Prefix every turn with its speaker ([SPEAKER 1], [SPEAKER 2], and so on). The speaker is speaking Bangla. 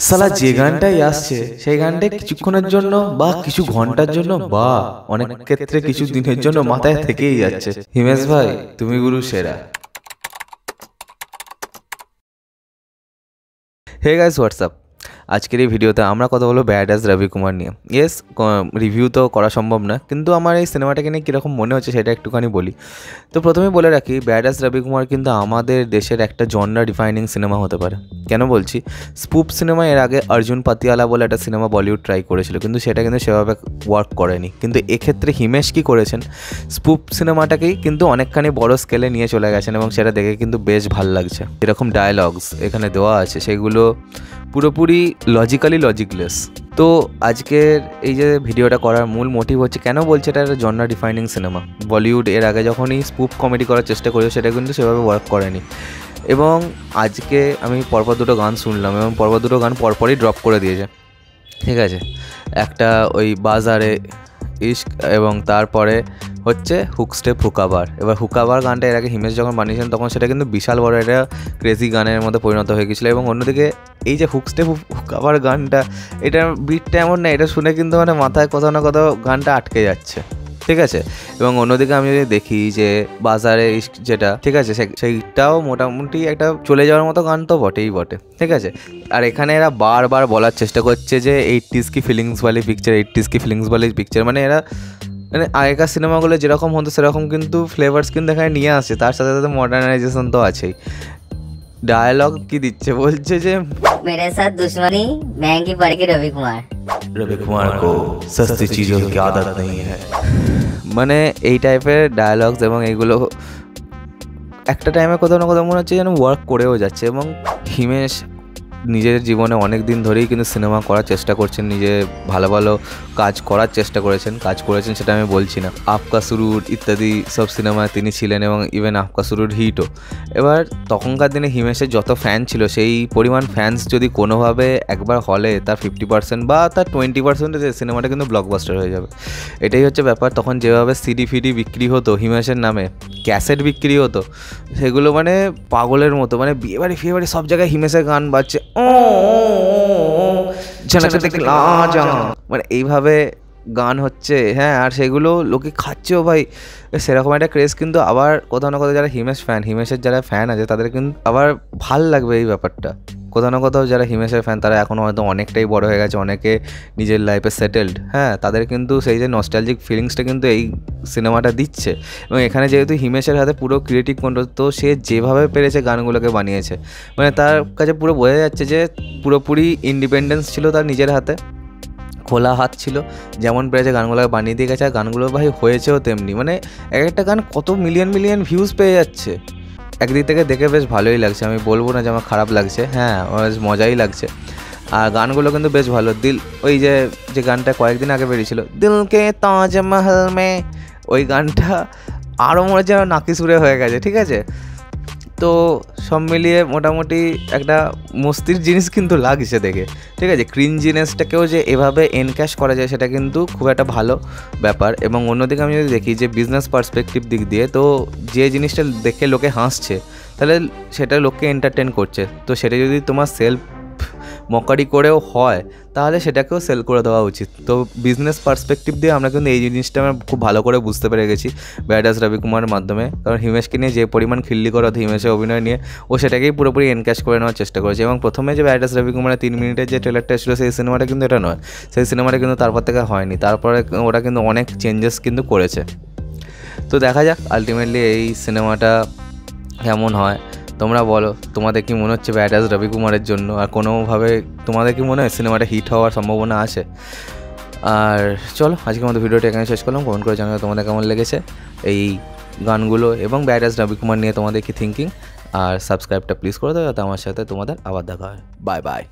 [SPEAKER 1] সালা যে গানটাই আসছে সেই গানটা কিছুক্ষণের জন্য বা কিছু ঘন্টার জন্য বা অনেক ক্ষেত্রে কিছু দিনের জন্য মাথায় থেকেই যাচ্ছে। হিমেশ ভাই, তুমি গুরু সেরা। Hey guys, what's up. আজকের এই ভিডিওতে আমরা কথা বলবো ব্যাড অ্যাজ রবি কুমার নিয়ে। ইয়েস, রিভিউ তো করা সম্ভব না, কিন্তু আমার এই সিনেমাটাকে নিয়ে কীরকম মনে হচ্ছে সেটা একটুখানি বলি। তো প্রথমে বলে রাখি, ব্যাড অ্যাজ রবি কুমার কিন্তু আমাদের দেশের একটা জনরা ডিফাইনিং সিনেমা হতে পারে। কেন বলছি? স্পুপ সিনেমা এর আগে অর্জুন পাতিয়ালা বলে একটা সিনেমা বলিউড ট্রাই করেছিল, কিন্তু সেটা কিন্তু সেভাবে ওয়ার্ক করেনি। কিন্তু এক্ষেত্রে হিমেশ কী করেছেন, স্পুপ সিনেমাটাকেই কিন্তু অনেকখানি বড় স্কেলে নিয়ে চলে গেছেন এবং সেটা দেখে কিন্তু বেশ ভাল লাগছে। এরকম ডায়ালগস এখানে দেওয়া আছে, সেগুলো পুরোপুরি লজিক্যালি লজিকলেস। তো আজকের এই যে ভিডিওটা করার মূল মোটিভ হচ্ছে, কেন বলছে এটা একটা জনরা ডিফাইনিং সিনেমা। বলিউড এর আগে যখনই স্পুপ কমেডি করার চেষ্টা করেছে সেটা কিন্তু সেভাবে ওয়ার্ক করেনি। এবং আজকে আমি পরপর দুটো গান শুনলাম এবং পরপর দুটো গান পরপরই ড্রপ করে দিয়েছে, ঠিক আছে। একটা ওই বাজারে ইশক এবং তারপরে হচ্ছে হুক স্টেপ হুকাবার। এবার হুকাবার গানটা এর আগে হিমেশ যখন বানিয়েছেন তখন সেটা কিন্তু বিশাল বড় একটা ক্রেজি গানের মধ্যে পরিণত হয়ে গেছিলো। এবং অন্যদিকে এই যে হুক স্টেপ হুকাবার গানটা, এটার বিটটা এমন না, এটা শুনে কিন্তু মানে মাথায় কোথাও না কোথাও গানটা আটকে যাচ্ছে, ঠিক আছে। এবং অন্যদিকে আমি যদি দেখি যে বাজারে ইশক যেটা, ঠিক আছে, সেইটাও মোটামুটি একটা চলে যাওয়ার মতো গান তো বটেই বটে, ঠিক আছে। আর এখানে এরা বারবার বলার চেষ্টা করছে যে 80s কি ফিলিংস वाली পিকচার, 80s কি ফিলিংস वाली পিকচার। মানে এরা মানে আগেকার সিনেমাগুলো যেরকম হতো সেরকম কিন্তু ফ্লেভার্স কিন্তু এখানে নিয়ে আসছে, তার সাথে সাথে মডার্নাইজেশন তো আছেই। ডায়ালগ কি দিচ্ছে, বলছে যে
[SPEAKER 2] मेरे साथ दुश्मनी महंगी पड़ेगी रवि
[SPEAKER 1] कुमार को सस्ती चीजों की आदत नहीं है। মানে এই টাইপের ডায়ালগস এবং এইগুলো একটা টাইমে কোথাও না কোথাও মনে হচ্ছে যেন ওয়ার্ক করেও যাচ্ছে। এবং হিমেশ নিজের জীবনে অনেক দিন ধরেই কিন্তু সিনেমা করার চেষ্টা করছেন, নিজে ভালো ভালো কাজ করার চেষ্টা করেছেন সেটা আমি বলছি না। আপকা সুরুর ইত্যাদি সব সিনেমায় তিনি ছিলেন এবং ইভেন আপকা সুরুর হিটও। এবার তখনকার দিনে হিমেশের যত ফ্যান ছিল, সেই পরিমাণ ফ্যান্স যদি কোনোভাবে একবার হলে তার 50% বা তার 20% সিনেমাটা কিন্তু ব্লকবাস্টার হয়ে যাবে। এটাই হচ্ছে ব্যাপার। তখন যেভাবে সিডি ফিডি বিক্রি হতো হিমেশের নামে, ক্যাসেট বিক্রি হতো, সেগুলো মানে পাগলের মতো। মানে বিয়েবাড়ি ফিয়েবাড়ি সব জায়গায় হিমেশের গান বাজছে, মানে এইভাবে গান হচ্ছে, হ্যাঁ। আর সেগুলো লোকে খাচ্ছেও ভাই, সেরকম একটা ক্রেজ কিন্তু আবার কোথাও না কোথাও যারা হিমেশের যারা ফ্যান আছে তাদের কিন্তু আবার ভাল লাগবে এই ব্যাপারটা। কোথাও না কোথাও যারা হিমেশের ফ্যান তারা এখনও হয়তো অনেকটাই বড় হয়ে গেছে, অনেকে নিজের লাইফে সেটেলড, হ্যাঁ, তাদের কিন্তু সেই যে নস্টালজিক ফিলিংসটা কিন্তু এই সিনেমাটা দিচ্ছে। এবং এখানে যেহেতু হিমেশের হাতে পুরো ক্রিয়েটিভ কন্ট্রোল, তো সে যেভাবে পেরেছে গানগুলোকে বানিয়েছে, মানে তার কাছে পুরো বোঝা যাচ্ছে যে পুরোপুরি ইন্ডিপেন্ডেন্স ছিল তার নিজের হাতে, খোলা হাত ছিল, যেমন পেরেছে গানগুলোকে বানিয়ে দিয়ে গেছে। আর গানগুলো ভাই হয়েছেও তেমনি, মানে এক একটা গান কত মিলিয়ন ভিউজ পেয়ে যাচ্ছে। একদিক থেকে দেখে বেশ ভালোই লাগছে, আমি বলবো না যে আমার খারাপ লাগছে, হ্যাঁ বেশ মজাই লাগছে। আর গানগুলো কিন্তু বেশ ভালো। ওই যে গানটা কয়েকদিন আগে বেরিয়েছিল, দিলকে তাজমহল মে, ওই গানটা আরও মনে হচ্ছে নাকি সুরে হয়ে গেছে, ঠিক আছে। তো সব মিলিয়ে মোটামুটি একটা মস্তির জিনিস কিন্তু লাগছে দেখে, ঠিক আছে। ক্রিঞ্জিনেসটাকেও যে এভাবে এনক্যাশ করা যায় সেটা কিন্তু খুব একটা ভালো ব্যাপার। এবং অন্যদিকে আমি যদি দেখি যে বিজনেস পার্সপেক্টিভ দিক দিয়ে, তো যে জিনিসটা দেখে লোকে হাসছে তাহলে সেটা লোককে এন্টারটেন করছে, তো সেটা যদি তোমার সেলফ মকারি করেও হয় তাহলে সেটাকেও সেল করে দেওয়া উচিত। তো বিজনেস পার্সপেক্টিভ দিয়ে আমরা কিন্তু এই জিনিসটা আমরা খুব ভালো করে বুঝতে পেরে গেছি ব্যাড অ্যাজ রবি কুমারের মাধ্যমে। কারণ হিমেশকে নিয়ে যে পরিমাণ খিল্লি করা হতো হিমেশের অভিনয় নিয়ে, ও সেটাকেই পুরোপুরি এনক্যাশ করে নেওয়ার চেষ্টা করেছে। এবং প্রথমে যে ব্যাড অ্যাজ রবি কুমারের 3 মিনিটের যে ট্রেলারটা ছিল সেই সিনেমাটা কিন্তু এটা নয়, সেই সিনেমাটা কিন্তু তারপর থেকে হয়নি। তারপরে ওরা কিন্তু অনেক চেঞ্জেস কিন্তু করেছে। তো দেখা যাক আলটিমেটলি এই সিনেমাটা কেমন হয়। তোমরা বলো, তোমাদের কি মনে হচ্ছে ব্যাড অ্যাজ রবি কুমারের জন্য? আর কোনোভাবে তোমাদের কি মনে হয় সিনেমাটা হিট হওয়ার সম্ভাবনা আছে? আর চলো আজকের মতো ভিডিওটা এখানে শেষ করলাম। কমেন্ট করে জানাবে তোমাদের কেমন লেগেছে এই গানগুলো এবং ব্যাড অ্যাজ রবি কুমার নিয়ে তোমাদের কি থিঙ্কিং। আর সাবস্ক্রাইবটা প্লিজ করে দাও যাতে আমার সাথে তোমাদের আবার দেখা হয়। Bye bye.